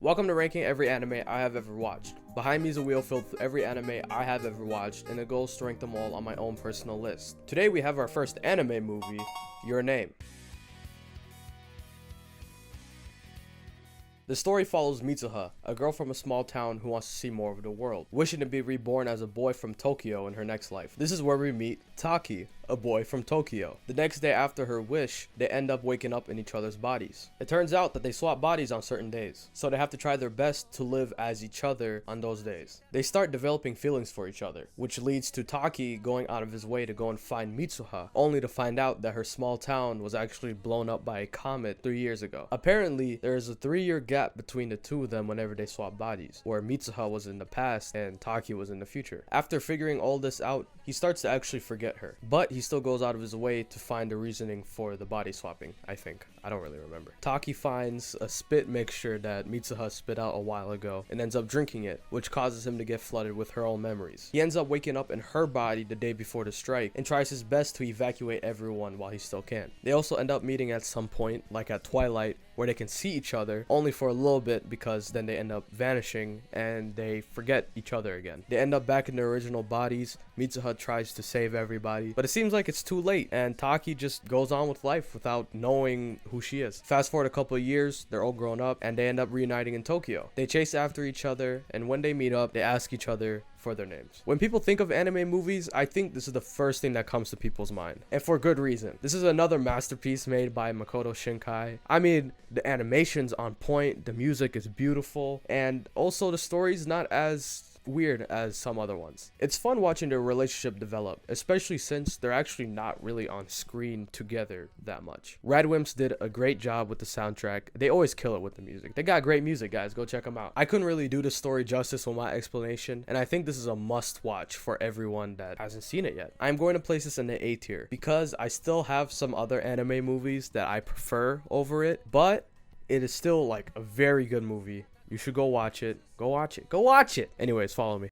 Welcome to ranking every anime I have ever watched. Behind me is a wheel filled with every anime I have ever watched, and the goal is to rank them all on my own personal list. Today we have our first anime movie, Your Name. The story follows Mitsuha, a girl from a small town who wants to see more of the world, wishing to be reborn as a boy from Tokyo in her next life. This is where we meet Taki, a boy from Tokyo. The next day after her wish, they end up waking up in each other's bodies. It turns out that they swap bodies on certain days, so they have to try their best to live as each other on those days. They start developing feelings for each other, which leads to Taki going out of his way to go and find Mitsuha, only to find out that her small town was actually blown up by a comet 3 years ago. Apparently, there is a 3-year gap between the two of them whenever they swap bodies, where Mitsuha was in the past and Taki was in the future. After figuring all this out, he starts to actually forget her, but he still goes out of his way to find a reasoning for the body swapping, I think. I don't really remember. Taki finds a spit mixture that Mitsuha spit out a while ago and ends up drinking it, which causes him to get flooded with her own memories. He ends up waking up in her body the day before the strike and tries his best to evacuate everyone while he still can. They also end up meeting at some point, like at twilight, where they can see each other only for a little bit, because then they end up vanishing and they forget each other again. They end up back in their original bodies. Mitsuha tries to save everybody, but it seems like it's too late, and Taki just goes on with life without knowing who she is. Fast forward a couple of years, they're all grown up and they end up reuniting in Tokyo. They chase after each other, and when they meet up, they ask each other for their names. When people think of anime movies, I think this is the first thing that comes to people's mind, and for good reason. This is another masterpiece made by Makoto Shinkai. I mean, the animation's on point, the music is beautiful, and also the story's not as weird as some other ones. It's fun watching their relationship develop, especially since they're actually not really on screen together that much. Radwimps did a great job with the soundtrack. They always kill it with the music. They got great music, guys. Go check them out. I couldn't really do the story justice with my explanation, and I think this is a must watch for everyone that hasn't seen it yet. I'm going to place this in the A tier because I still have some other anime movies that I prefer over it, but it is still like a very good movie. You should go watch it. Go watch it. Go watch it. Anyways, follow me.